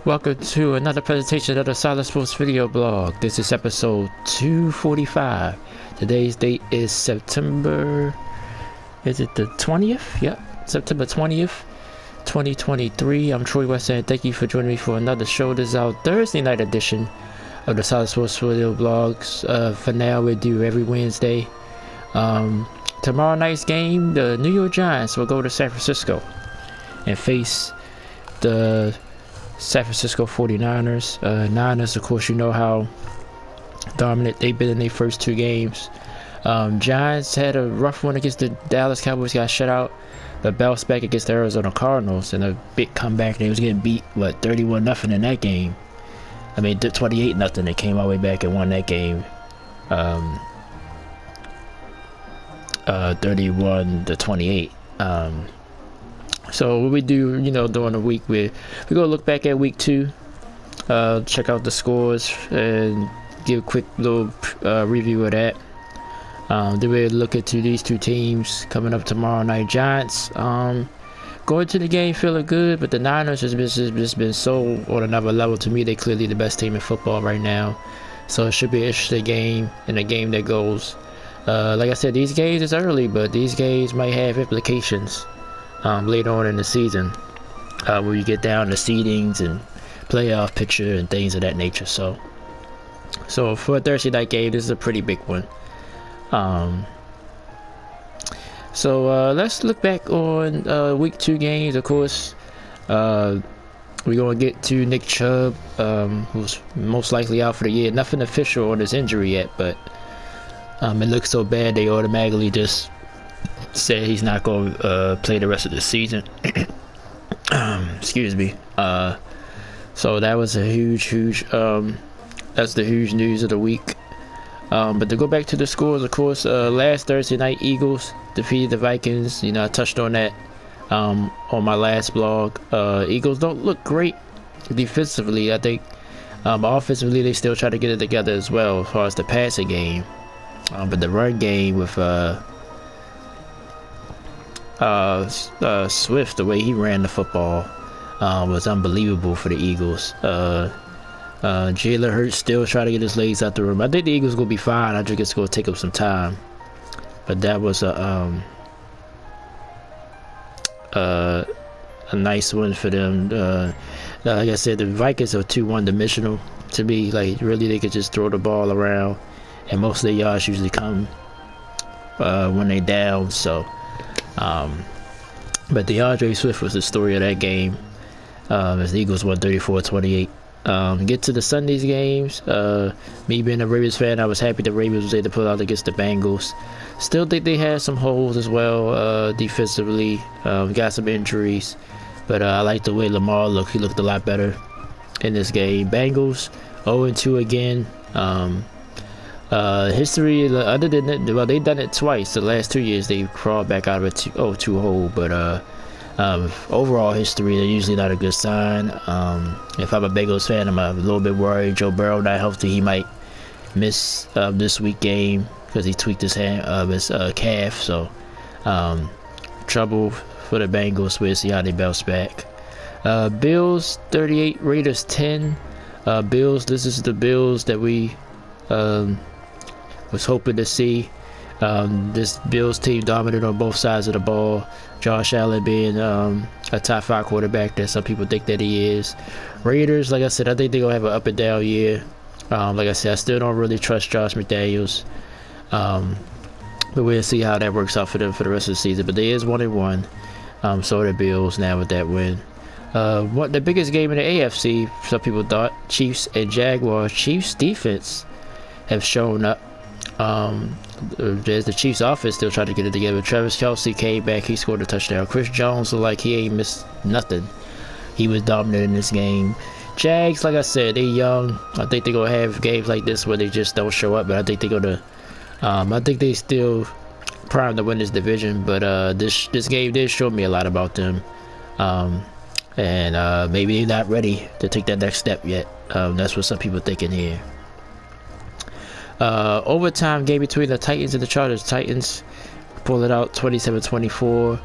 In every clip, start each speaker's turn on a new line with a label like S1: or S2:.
S1: Welcome to another presentation of the Solid Sports video blog. This is episode 245. Today's date is September, is it the 20th? Yep, September 20th, 2023. I'm Troy West and thank you for joining me for another show. This is our Thursday night edition of the Solid Sports video blogs. For now, we do every Wednesday. Tomorrow night's game, the New York Giants will go to San Francisco and face the San Francisco 49ers. Niners, of course, you know how dominant they've been in their first two games. Giants had a rough one against the Dallas Cowboys, got shut out, but bounced back against the Arizona Cardinals in a big comeback. They was getting beat, 31-0 in that game. 28-0. They came all the way back and won that game. 31-28. So what we do, during the week, we go look back at week 2, check out the scores, and give a quick little review of that. Then we look into these two teams coming up tomorrow night. Giants going to the game feeling good, but the Niners has just been so on another level. To me, they're clearly the best team in football right now. So it should be an interesting game, and a game that goes. Like I said, these games is early, but these games might have implications later on in the season, where you get down to seedings and playoff picture and things of that nature. So for a Thursday night game, this is a pretty big one. Let's look back on week 2 games. Of course, we're gonna get to Nick Chubb, who's most likely out for the year. Nothing official on his injury yet, but it looks so bad they automatically just said he's not going to play the rest of the season. Excuse me. So that was a huge that's the huge news of the week. But to go back to the scores, of course, last Thursday night, Eagles defeated the Vikings. I touched on that on my last blog. Eagles don't look great defensively. I think offensively they still try to get it together as well as far as the passing game. But the run game with Swift, the way he ran the football was unbelievable for the Eagles. Jalen Hurts still trying to get his legs out the room. I think the Eagles gonna be fine. I think it's gonna take them some time, but that was a nice win for them. Like I said, the Vikings are too one-dimensional to me. Like, really, they could just throw the ball around, and most of their yards usually come when they down. So but DeAndre Swift was the story of that game, as the Eagles won 34-28. Get to the Sunday's games. Me being a Ravens fan, I was happy the Ravens was able to pull out against the Bengals. Still think they had some holes as well defensively. Got some injuries, but I like the way Lamar looked. He looked a lot better in this game. Bengals 0-2 again. History, other than that, well, they've done it twice. The last 2 years they crawled back out of a 0-2 hole, but overall history, they're usually not a good sign. If I'm a Bengals fan, I'm a little bit worried. Joe Burrow not healthy. He might miss this week game because he tweaked his calf. So trouble for the Bengals. We'll see how they bounce back. Bills 38, Raiders 10. Bills, this is the Bills that we was hoping to see. This Bills team dominant on both sides of the ball. Josh Allen being a top 5 quarterback that some people think that he is. Raiders, like I said, I think they're going to have an up and down year. Like I said, I still don't really trust Josh McDaniels. But we'll see how that works out for them for the rest of the season. But they is 1-1. So are the Bills now with that win. The biggest game in the AFC, some people thought, Chiefs and Jaguars. Chiefs defense have shown up. There's the Chiefs offense still trying to get it together. Travis Kelce came back, he scored a touchdown. Chris Jones looked like he ain't missed nothing. He was dominant in this game. Jags, like I said, they young. I think they're gonna have games like this where they just don't show up, but I think they're gonna I think they still primed to win this division, but this game did show me a lot about them. And maybe they're not ready to take that next step yet. That's what some people thinking here. Overtime game between the Titans and the Chargers. Titans pull it out 27-24.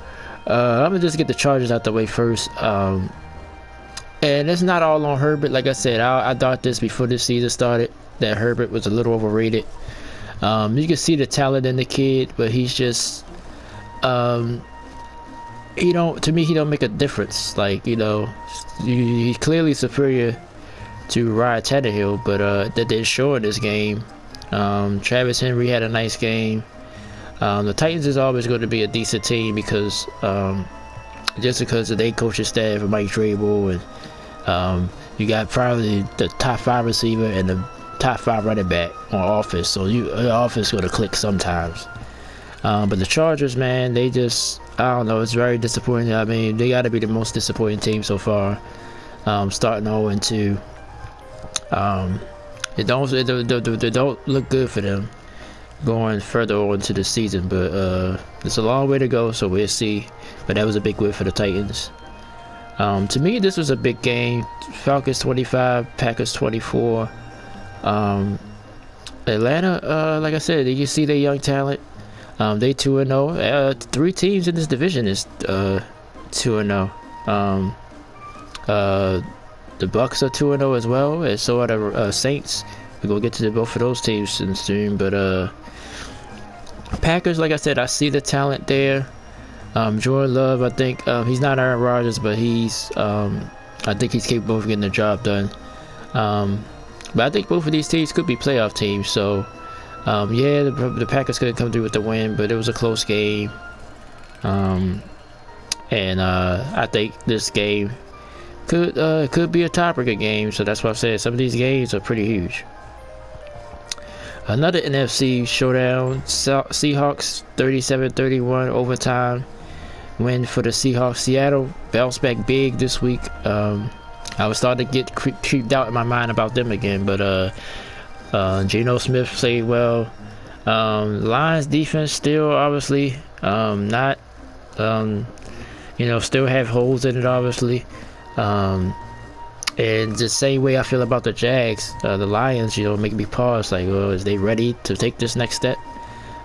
S1: I'm gonna just get the Chargers out the way first. And it's not all on Herbert. Like I said, I thought this before this season started, that Herbert was a little overrated. You can see the talent in the kid, but he's just he don't, to me, he don't make a difference. Like, he's clearly superior to Ryan Tannehill, but that didn't show in this game. Travis Henry had a nice game. The Titans is always going to be a decent team because just because of their coaching staff and Mike Vrabel, and you got probably the top 5 receiver and the top 5 running back on offense, so your offense going to click sometimes. But the Chargers, man, they just, I don't know, it's very disappointing. I mean, they got to be the most disappointing team so far, starting 0-2. It don't look good for them going further on into the season, but it's a long way to go, so we'll see. But that was a big win for the Titans. To me, this was a big game. Falcons 25, Packers 24. Atlanta, like I said, you see their young talent. They 2-0. 3 teams in this division is 2-0. The Bucks are 2-0 as well, and so are the Saints. We're gonna get to both of those teams soon, but Packers, like I said, I see the talent there. Jordan Love, I think he's not Aaron Rodgers, but I think he's capable of getting the job done. But I think both of these teams could be playoff teams, so yeah, the Packers couldn't come through with the win, but it was a close game. And I think this game could be a tiebreaker game, so that's why I said some of these games are pretty huge. Another NFC showdown, Seahawks 37-31 overtime win for the Seahawks. Seattle bounced back big this week. I was starting to get creeped out in my mind about them again, but Geno Smith played well. Lions defense still obviously not, still have holes in it obviously. And the same way I feel about the Jags, the Lions, make me pause. Like, well, is they ready to take this next step?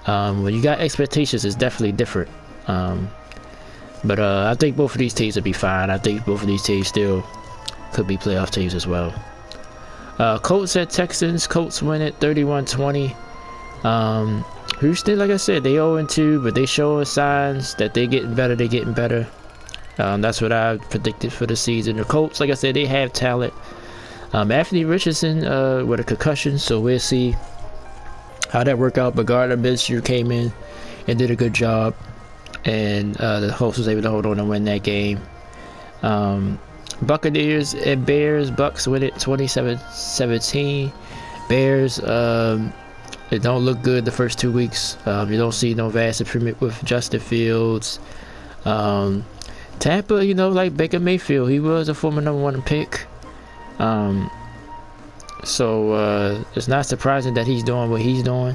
S1: When you got expectations, it's definitely different. But I think both of these teams will be fine. I think both of these teams still could be playoff teams as well. Colts at Texans. Colts win it 31-20. Houston, like I said, they 0-2, but they showing signs that they're getting better. They're getting better. That's what I predicted for the season. The Colts, like I said, they have talent. Anthony Richardson with a concussion, so we'll see how that work out. But Gardner Minshew came in and did a good job, and the Colts was able to hold on and win that game. Buccaneers and Bears. Bucks win it 27-17. Bears, it don't look good the first 2 weeks. You don't see no vast improvement with Justin Fields. Tampa, like Baker Mayfield, he was a former #1 pick. So it's not surprising that he's doing what he's doing.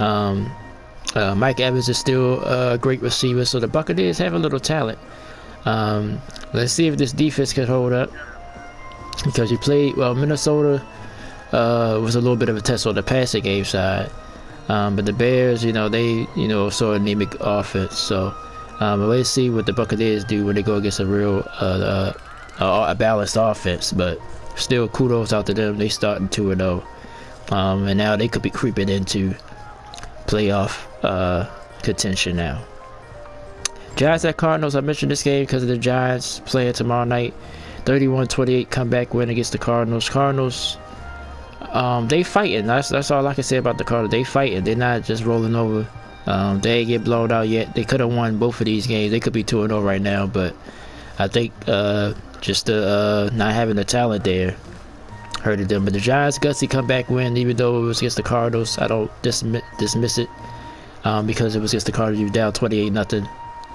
S1: Mike Evans is still a great receiver, so the Buccaneers have a little talent. Let's see if this defense can hold up, because you played well. Minnesota was a little bit of a test on the passing game side, but the Bears, they saw anemic offense. So let's see what the Buccaneers do when they go against a real a balanced offense. But still, kudos out to them. They starting 2-0, and now they could be creeping into playoff contention now. Giants at Cardinals. I mentioned this game because of the Giants playing tomorrow night. 31-28 comeback win against the Cardinals. Cardinals, they fighting. That's all I can say about the Cardinals. They fighting. They're not just rolling over. They ain't get blown out yet. They could have won both of these games. They could be 2-0 right now, but I think just the not having the talent there hurted them. But the Giants gutsy comeback win, even though it was against the Cardinals. I don't dismiss it because it was against the Cardinals. You were down 28-0.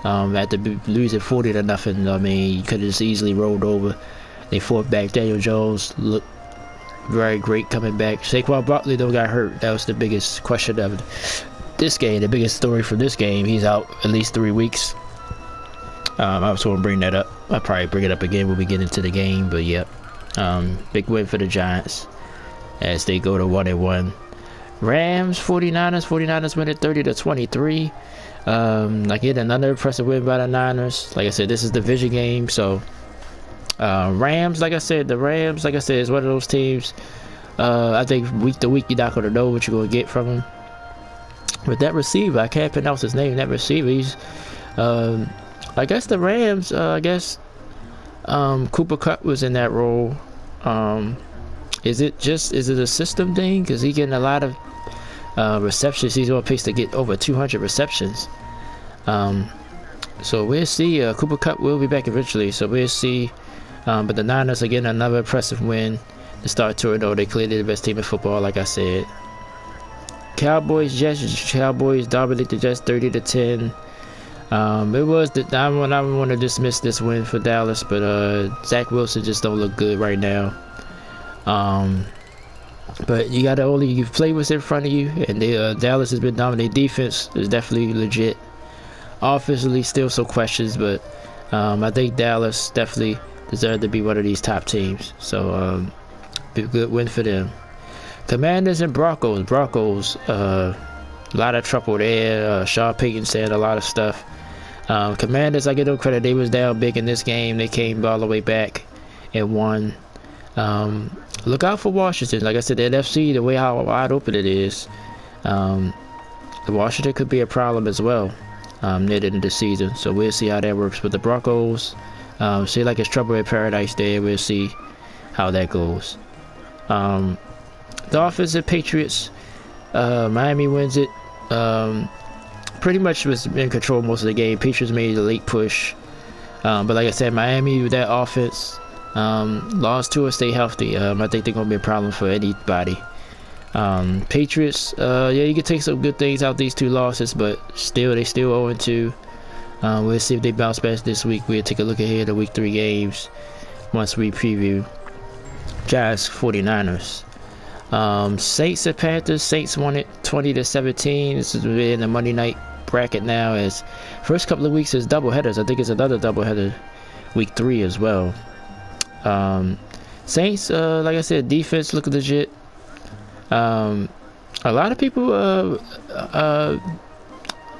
S1: After losing 40-0, I mean, you could have just easily rolled over. They fought back. Daniel Jones looked very great coming back. Saquon Barkley though got hurt. That was the biggest question of this game. The biggest story from this game. He's out at least 3 weeks. I was going to bring that up. I'll probably bring it up again when we get into the game. But yep, big win for the Giants as they go to 1-1. Rams 49ers win it 30-23. Again, another impressive win by the Niners. Like I said, this is the division game, so Rams, like I said, is one of those teams. I think week to week you're not gonna know what you're gonna get from them. But that receiver, I can't pronounce his name. That receiver, he's, I guess the Rams. Cooper Kupp was in that role. Is it a system thing? Because he's getting a lot of receptions. He's on pace to get over 200 receptions. So we'll see. Cooper Kupp will be back eventually. So we'll see. But the Niners again, another impressive win to start 2-0. They clearly the best team in football, like I said. Cowboys, Jets. Cowboys dominate the Jets 30-10. It was I don't want to dismiss this win for Dallas, but Zach Wilson just don't look good right now. But you play what's in front of you, and Dallas has been dominating. Defense is definitely legit. Offensively, still some questions, but I think Dallas definitely deserve to be one of these top teams. So be a good win for them. Commanders and Broncos, a lot of trouble there. Sean Payton said a lot of stuff. Commanders, I give them credit. They was down big in this game. They came all the way back and won. Look out for Washington. Like I said, the NFC, the way how wide open it is, Washington could be a problem as well near the end of the season. So we'll see how that works. But the Broncos, see like it's trouble in paradise there. We'll see how that goes. Dolphins and Patriots. Miami wins it. Pretty much was in control most of the game. Patriots made a late push. But like I said, Miami with that offense, lost to stay healthy. I think they're going to be a problem for anybody. Patriots, you can take some good things out these two losses, but they still 0-2. We'll see if they bounce back this week. We'll take a look ahead at week 3 games once we preview Giants 49ers. Saints and Panthers. Saints won it 20-17. This is in the Monday night bracket now. As first couple of weeks is double headers. I think it's another double header week 3 as well. Saints, like I said, defense look legit. A lot of people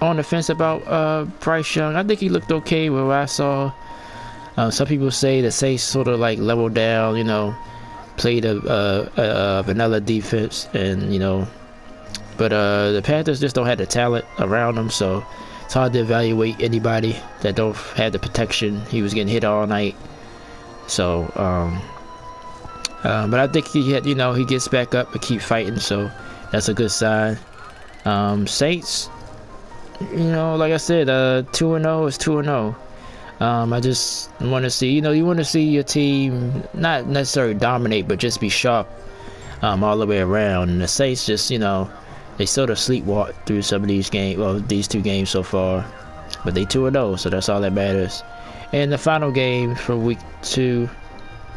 S1: on the fence about Bryce Young. I think he looked okay with what I saw. Some people say the Saints sort of like leveled down, played a vanilla defense, and but the Panthers just don't have the talent around them, so it's hard to evaluate anybody that don't have the protection. He was getting hit all night, so but I think he gets back up and keep fighting, so that's a good sign. Saints, like I said, 2-0 is 2-0. I just want to see, you want to see your team not necessarily dominate, but just be sharp all the way around. And the Saints just, they sort of sleepwalk through some of these games, well, these 2 games so far. But they 2-0, so that's all that matters. And the final game for week 2,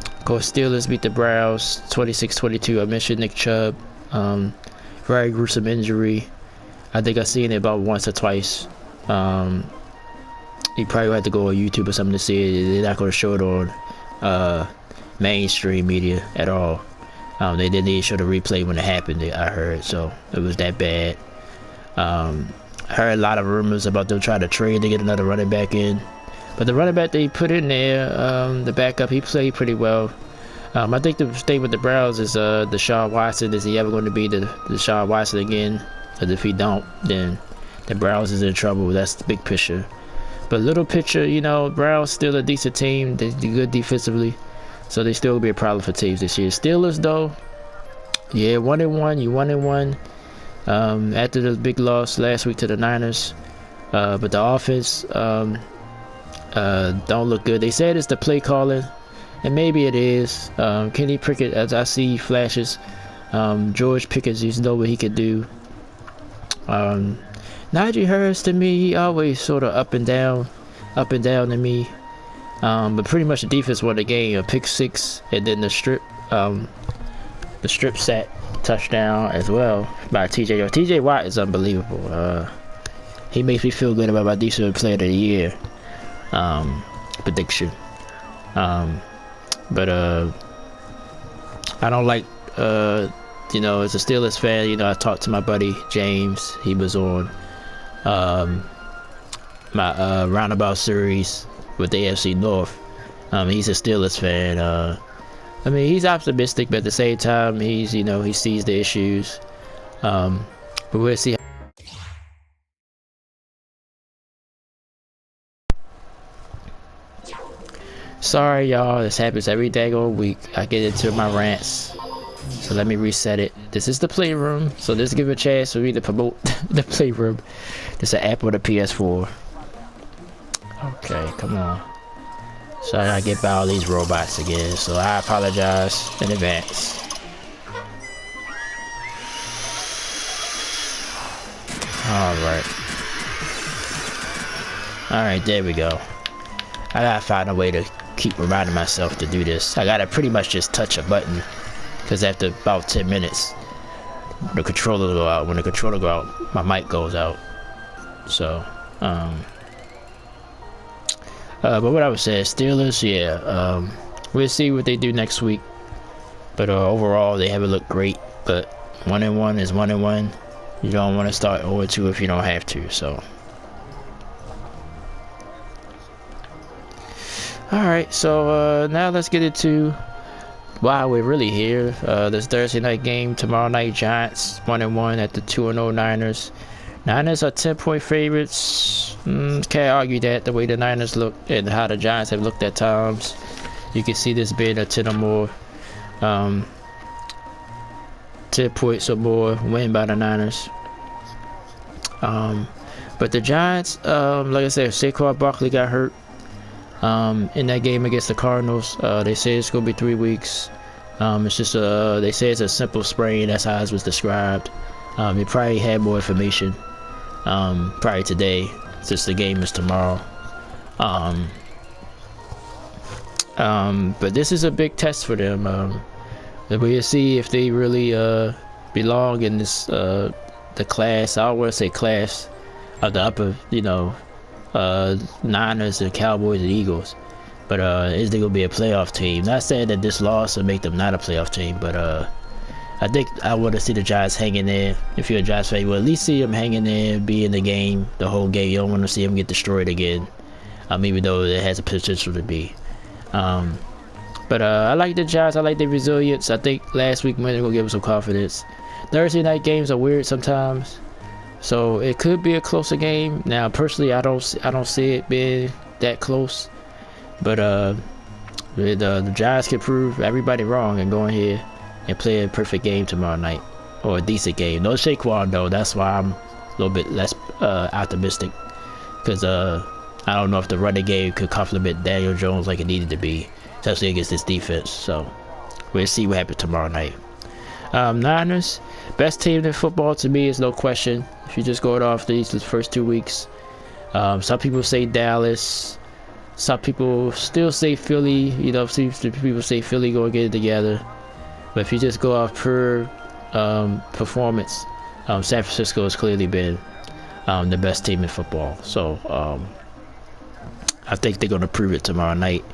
S1: of course, Steelers beat the Browns 26-22. I mentioned Nick Chubb. Very gruesome injury. I think I've seen it about once or twice. You probably have to go on YouTube or something to see it. They're not going to show it on mainstream media at all. They didn't even show the replay when it happened, I heard, so it was that bad. I heard a lot of rumors about them trying to trade to get another running back in. But the running back they put in there, the backup, he played pretty well. I think the thing with the Browns is Deshaun Watson. Is he ever going to be the Deshaun Watson again? Because if he don't, then the Browns is in trouble. That's the big picture. But little picture, Browns still a decent team. They do good defensively, so they still will be a problem for teams this year. Steelers, though, 1-1. You 1-1 after the big loss last week to the Niners. But the offense don't look good. They said it's the play calling, and maybe it is. Kenny Pickett, as I see flashes. George Pickens, you know what he could do. Najee Harris, to me, he always sort of up and down to me. But pretty much the defense won the game. A pick 6, and then the strip sack touchdown as well by TJ Watt is unbelievable. He makes me feel good about my defensive player of the year prediction. But I don't like as a Steelers fan, I talked to my buddy James. He was on my roundabout series with the AFC North, He's a Steelers fan. I mean, he's optimistic, but at the same time, he's, you know, he sees the issues. But we'll see. Sorry, y'all. This happens every daggone week. I get into my rants. So let me reset it. This is the playroom. So let's give a chance for me to promote the playroom. This is an app on the PS4. Okay, come on. So I get by all these robots again. So I apologize in advance. Alright, there we go. I gotta find a way to keep reminding myself to do this. I gotta pretty much just touch a button, because after about 10 minutes, the controller will go out. When the controller goes out, my mic goes out. So, but what I would say is Steelers, yeah, we'll see what they do next week. But overall, they haven't looked great. But 1-1 is 1-1. You don't want to start 0-2 if you don't have to. So, all right. So now let's get into why we're really here. This Thursday night game tomorrow night. Giants 1-1 at the 2-0 Niners. Niners are 10-point favorites. Can't argue that, the way the Niners look and how the Giants have looked at times. You can see this being a 10 or more, 10 points or more win by the Niners. But the Giants, like I said, Saquon Barkley got hurt in that game against the Cardinals. They say it's going to be 3 weeks. It's just they say it's a simple sprain. That's how it was described. He probably had more information probably today, since the game is tomorrow. But this is a big test for them. We'll see if they really belong in this the class. I don't want to say class of the upper, you know, Niners and Cowboys and Eagles. But is they gonna be a playoff team? Not saying that this loss will make them not a playoff team, but I think I want to see the Giants hang in there. If you're a Giants fan, you will at least see them hang in there, be in the game, the whole game. You don't want to see them get destroyed again, even though it has a potential to be. But I like the Giants. I like their resilience. I think last week they're gonna give them some confidence. Thursday night games are weird sometimes, so it could be a closer game. Now, personally, I don't see it being that close. But the Giants can prove everybody wrong and go in here and play a perfect game tomorrow night, or a decent game. No Saquon though. That's why I'm a little bit less optimistic, because I don't know if the running game could complement Daniel Jones like it needed to be, especially against this defense. So we'll see what happens tomorrow night. Niners, best team in football to me is no question. If you just go off these first 2 weeks, some people say Dallas. Some people still say Philly. You know, some people say Philly going to get it together. But if you just go off per performance, San Francisco has clearly been the best team in football. So I think they're going to prove it tomorrow night.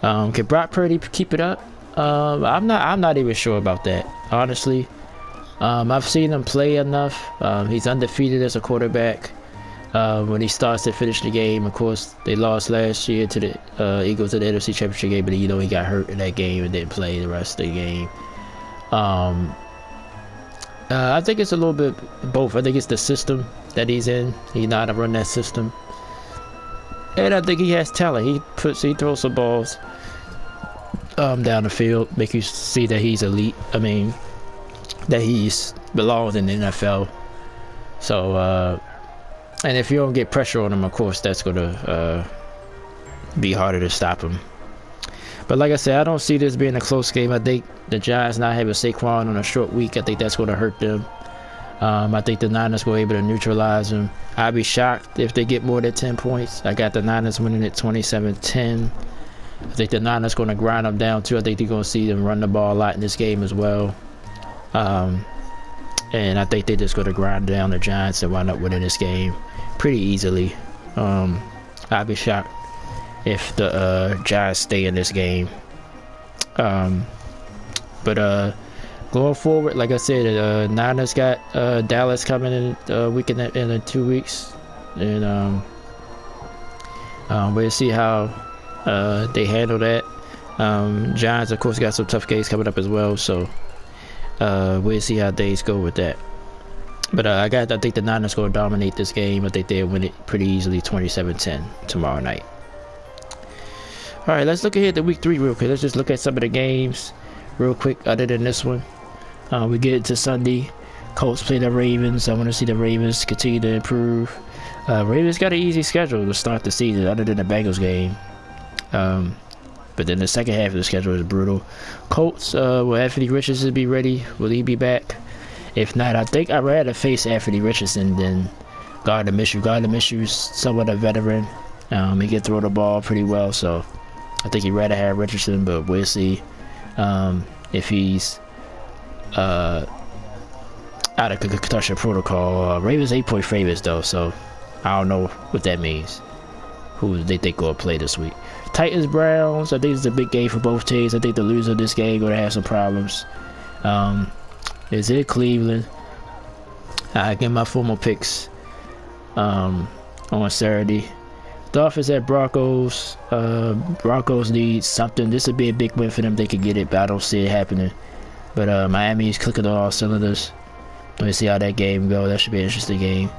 S1: Can Brock Purdy keep it up? I'm not even sure about that, honestly. I've seen him play enough. He's undefeated as a quarterback. When he starts to finish the game, of course, they lost last year to the Eagles in the NFC Championship game, but you know he got hurt in that game and didn't play the rest of the game. I think it's a little bit both. I think it's the system that he's in. He know how to run that system, and I think he has talent. He throws some balls down the field, make you see that he's elite. I mean, that he's belongs in the NFL. So. And if you don't get pressure on him, of course, that's going to be harder to stop him. But like I said, I don't see this being a close game. I think the Giants not having Saquon on a short week, I think that's going to hurt them. I think the Niners were able to neutralize them. I'd be shocked if they get more than 10 points. I got the Niners winning at 27-10. I think the Niners going to grind them down, too. I think they're going to see them run the ball a lot in this game as well. And I think they're just going to grind down the Giants and wind up winning this game pretty easily. I'd be shocked if the Giants stay in this game. But going forward, like I said, Niners got Dallas coming in a week in 2 weeks, and we'll see how they handle that. Giants, of course, got some tough games coming up as well, so we'll see how days go with that. But I think the Niners going to dominate this game. I think they'll win it pretty easily, 27-10 tomorrow night. All right, let's look ahead to week 3 real quick. Let's just look at some of the games real quick other than this one. We get into Sunday. Colts play the Ravens. I want to see the Ravens continue to improve. Ravens got an easy schedule to start the season other than the Bengals game. But then the second half of the schedule is brutal. Colts, will Anthony Richardson be ready? Will he be back? If not, I think I'd rather face Anthony Richardson than Gardner Minshew. Gardner Minshew's somewhat a veteran. He can throw the ball pretty well, so I think he'd rather have Richardson, but we'll see if he's out of concussion protocol. Ravens 8-point favorites though, so I don't know what that means. Who they think will play this week? Titans Browns. I think it's a big game for both teams. I think the loser of this game gonna have some problems. Is it Cleveland? I get my formal picks on Saturday. Dolphins at Broncos. Broncos need something. This would be a big win for them. They could get it, but I don't see it happening. But Miami's clicking on all cylinders. Let me see how that game goes. That should be an interesting game.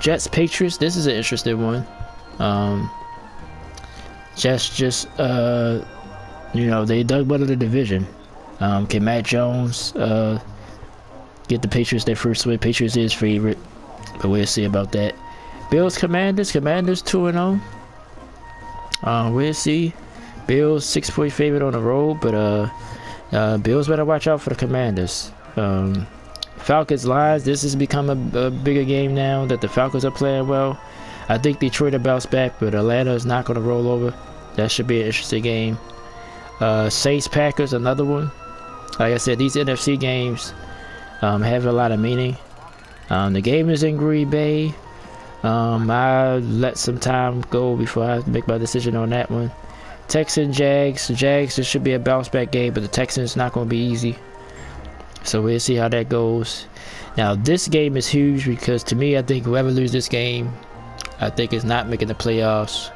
S1: Jets Patriots. This is an interesting one. Jets just they dug well in the division. Can Matt Jones get the Patriots their first win? Patriots is favorite, but we'll see about that. Bills Commanders 2-0. We'll see. Bills 6-point favorite on the road, but Bills better watch out for the Commanders. Falcons Lions. This has become a bigger game now that the Falcons are playing well. I think Detroit will bounce back, but Atlanta is not going to roll over. That should be an interesting game. Saints Packers, another one. Like I said, these NFC games have a lot of meaning. The game is in Green Bay. I let some time go before I make my decision on that one. Texans Jags. This should be a bounce back game, but the Texans not going to be easy. So we'll see how that goes. Now this game is huge because to me, I think whoever loses this game, I think is not making the playoffs.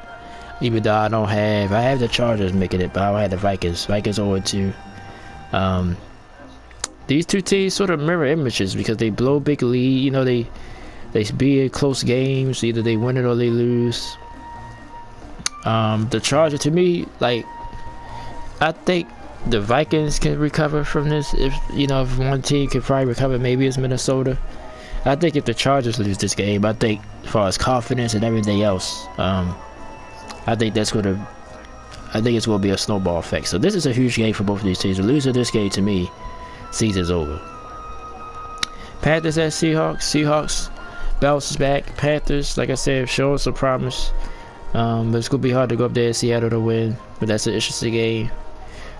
S1: Even though I have the Chargers making it, but I don't have the Vikings. Vikings 0-2. These two teams sort of mirror images because they blow big lead. You know, they be in close games. Either they win it or they lose. The Chargers, to me, like, I think the Vikings can recover from this. If one team can probably recover, maybe it's Minnesota. I think if the Chargers lose this game, I think as far as confidence and everything else, I think it's going to be a snowball effect. So this is a huge game for both of these teams. The loser of this game, to me, season's over. Panthers at Seahawks. Seahawks bounces back. Panthers, like I said, showing some promise. But it's going to be hard to go up there in Seattle to win. But that's an interesting game.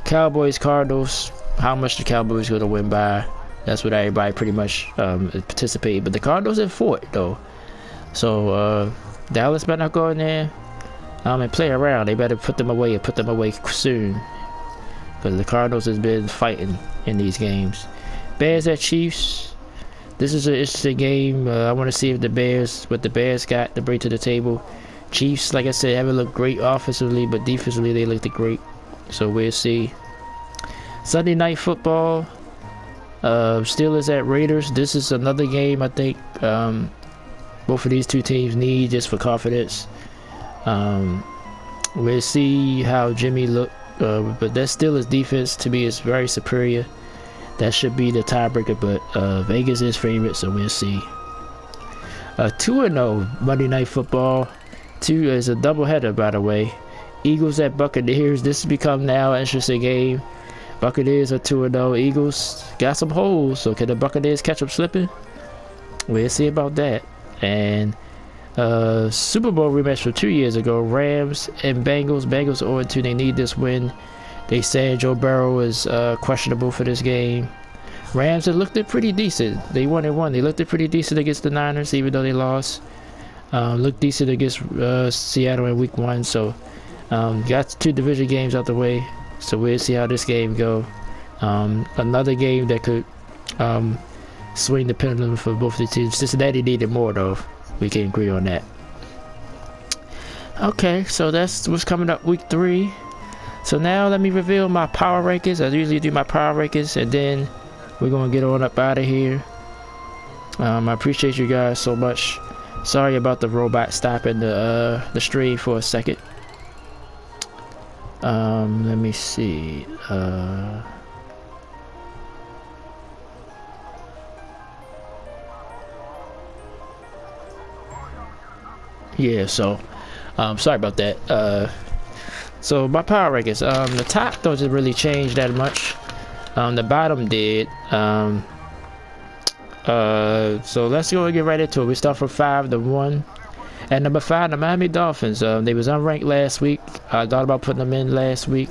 S1: Cowboys Cardinals. How much the Cowboys going to win by? That's what everybody pretty much participated. But the Cardinals in fourth though. So Dallas better not go in there and play around. They better put them away soon. Because the Cardinals has been fighting in these games. Bears at Chiefs. This is an interesting game. I want to see if what the Bears got to bring to the table. Chiefs, like I said, haven't looked great offensively, but defensively they looked great. So we'll see. Sunday Night Football. Steelers at Raiders. This is another game I think both of these two teams need just for confidence. We'll see how Jimmy look, but that Steelers defense to me is very superior. That should be the tiebreaker, but Vegas is favorite, so we'll see. 2-0 Monday Night Football. 2 is a doubleheader, by the way. Eagles at Buccaneers. This has become now an interesting game. Buccaneers are 2-0. Eagles got some holes, so can the Buccaneers catch them slipping? We'll see about that. And Super Bowl rematch from 2 years ago. Rams and Bengals. Bengals 0-2. They need this win. They said Joe Burrow is questionable for this game. Rams have looked pretty decent. They 1-1. They looked pretty decent against the Niners, even though they lost. Looked decent against Seattle in Week 1. So got 2 division games out the way. So we'll see how this game go. Another game that could swing the pendulum for both the teams. Cincinnati needed more, though. We can agree on that. Okay, so that's what's coming up week 3. So now let me reveal my power rankings. I usually do my power rankings, and then we're gonna get on up out of here. I appreciate you guys so much. Sorry about the robot stopping the stream for a second. Let me see. Yeah, so sorry about that. So my power rankings, the top doesn't really change that much. The bottom did. So let's go and get right into it. We start from 5 to 1. At number 5, the Miami Dolphins. They was unranked last week. I thought about putting them in last week.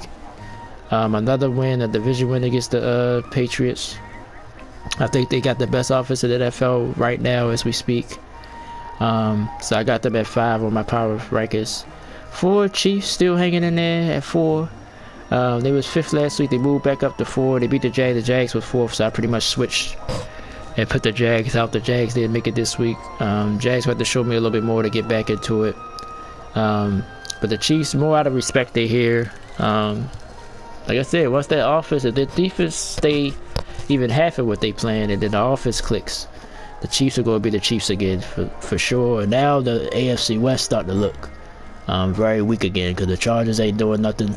S1: Another win, a division win against the Patriots. I think they got the best offense in the NFL right now as we speak. So I got them at 5 on my power rankings. 4, Chiefs still hanging in there at 4. They was 5th last week. They moved back up to 4. They beat the Jags. The Jags was 4th, so I pretty much switched and put the Jags out. The Jags didn't make it this week. Jags had to show me a little bit more to get back into it. But the Chiefs, more out of respect, they here. Like I said, once that offense, if the defense stay even half of what they planned, and then the offense clicks, the Chiefs are going to be the Chiefs again for sure. And now the AFC West starting to look very weak again, because the Chargers ain't doing nothing.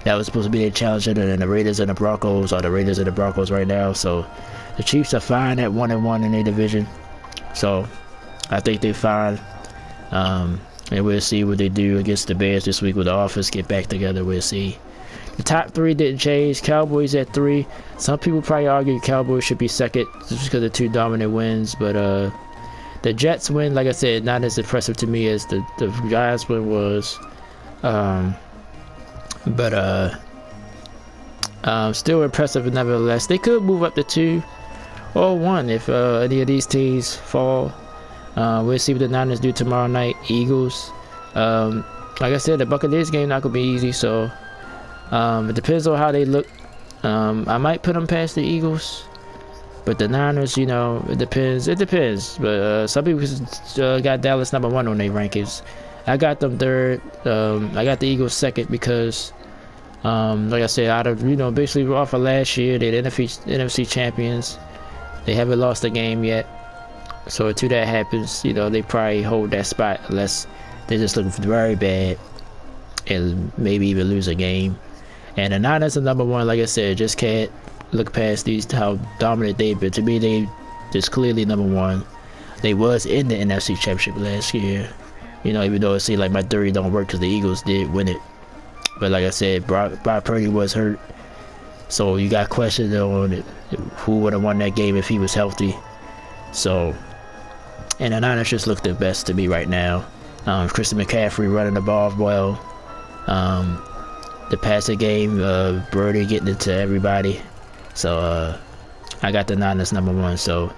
S1: That was supposed to be their challenger, and the Raiders and the Broncos are the Raiders and the Broncos right now. So the Chiefs are fine at 1-1 in their division. So I think they're fine. And we'll see what they do against the Bears this week with the offense get back together. We'll see. The top 3 didn't change. Cowboys at 3. Some people probably argue Cowboys should be second just because of 2 dominant wins. But the Jets win, like I said, not as impressive to me as the Giants win was. Still impressive nevertheless. They could move up to 2 or 1 if any of these teams fall. We'll see what the Niners do tomorrow night. Eagles. Like I said, the Buccaneers game not gonna be easy, so it depends on how they look. I might put them past the Eagles, but the Niners, you know, it depends. But some people got Dallas number 1 on their rankings. I got them 3rd. I got the Eagles 2nd because like I said, out of, you know, basically off of last year, they're NFC champions. They haven't lost a game yet. So until that happens, you know, they probably hold that spot unless they just look very bad and maybe even lose a game. And the Niners are number 1, like I said, just can't look past how dominant they've been. To me, they just clearly number 1. They was in the NFC championship last year. You know, even though it seemed like my theory don't work because the Eagles did win it. But like I said, Brock Purdy was hurt. So you got questions on it, who would have won that game if he was healthy. So, and the Niners just look the best to me right now. Christian McCaffrey running the ball well. The passing game, Birdie getting it to everybody. So I got the Niners number 1. So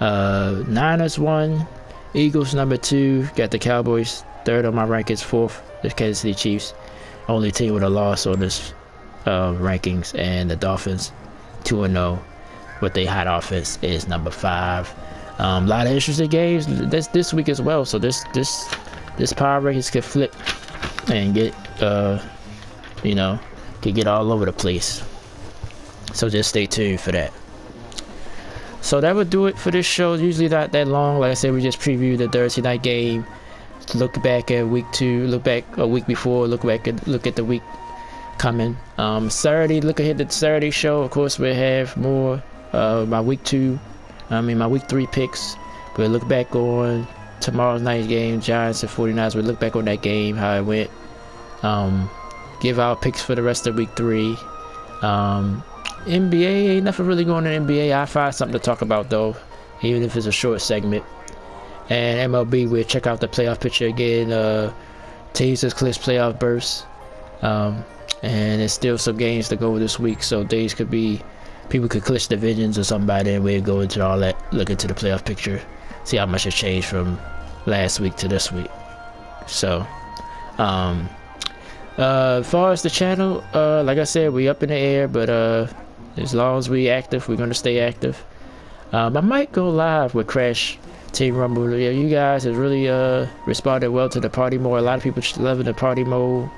S1: Niners 1, Eagles number 2, got the Cowboys 3rd on my rankings, 4th the Kansas City Chiefs, only team with a loss on this rankings, and the Dolphins 2-0 with their hot offense is number 5. A lot of interesting games this week as well. So this power rankings could flip and get you know, could get all over the place. So just stay tuned for that. So that would do it for this show. Usually not that long. Like I said, we just previewed the Thursday night game. Look back at week 2. Look back a week before. Look at the week coming. Saturday. Look ahead to the Saturday show. Of course, we'll have more my week 3 picks. We'll look back on tomorrow's night's game, Giants and 49ers. We'll look back on that game, how it went. Give our picks for the rest of week 3. NBA, ain't nothing really going on in NBA. I find something to talk about though, even if it's a short segment. And MLB, we'll check out the playoff picture again. Teams just clinched playoff berths. And there's still some games to go this week, so days could be, people could clinch divisions or something by then. We'll go into all that, look into the playoff picture, see how much has changed from last week to this week. So as far as the channel, like I said, we up in the air, but as long as we active, we're gonna stay active. I might go live with Crash Team Rumble. Yeah, you guys have really responded well to the party mode. A lot of people loving the party mode.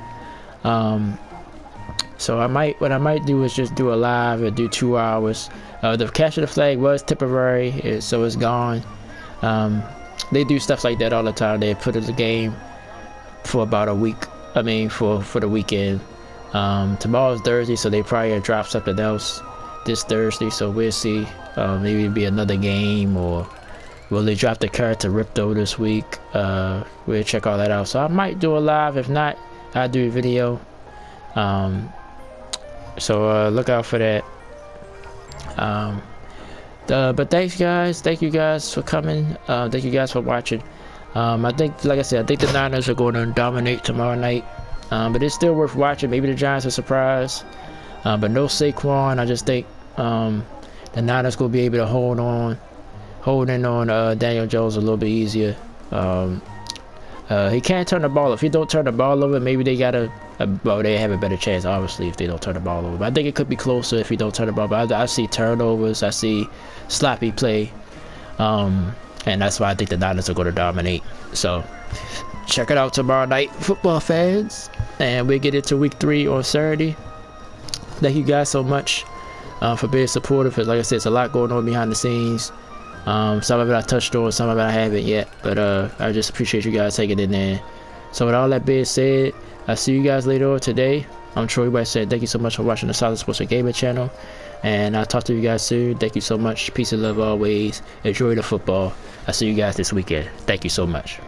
S1: So what I might do is just do a live and do 2 hours. The capture the flag was temporary, so it's gone. They do stuff like that all the time. They put in the game for about a week. I mean, for the weekend. Tomorrow's Thursday, so they probably drop something else this Thursday. So we'll see. Maybe it'll be another game, or will they drop the character Ripto this week? We'll check all that out. So I might do a live. If not, I'll do a video. So look out for that. But thanks guys, thank you guys for coming. Thank you guys for watching. I think, like I said, I think the Niners are going to dominate tomorrow night. But it's still worth watching. Maybe the Giants are surprised. But no Saquon. I just think the Niners going to be able to hold in on Daniel Jones a little bit easier. He can't turn the ball. If he don't turn the ball over, maybe they got well, they have a better chance, obviously, if they don't turn the ball over. But I think it could be closer if he don't turn the ball. But I see turnovers. I see sloppy play. And that's why I think the Niners are going to dominate. So check it out tomorrow night, football fans. And we'll get into week 3 on Saturday. Thank you guys so much for being supportive. Like I said, it's a lot going on behind the scenes. Some of it I touched on, some of it I haven't yet. But I just appreciate you guys taking it in there. So with all that being said, I'll see you guys later on today. I'm Troy White saying thank you so much for watching the Solid Sports and Gaming channel. And I'll talk to you guys soon. Thank you so much. Peace and love always. Enjoy the football. I'll see you guys this weekend. Thank you so much.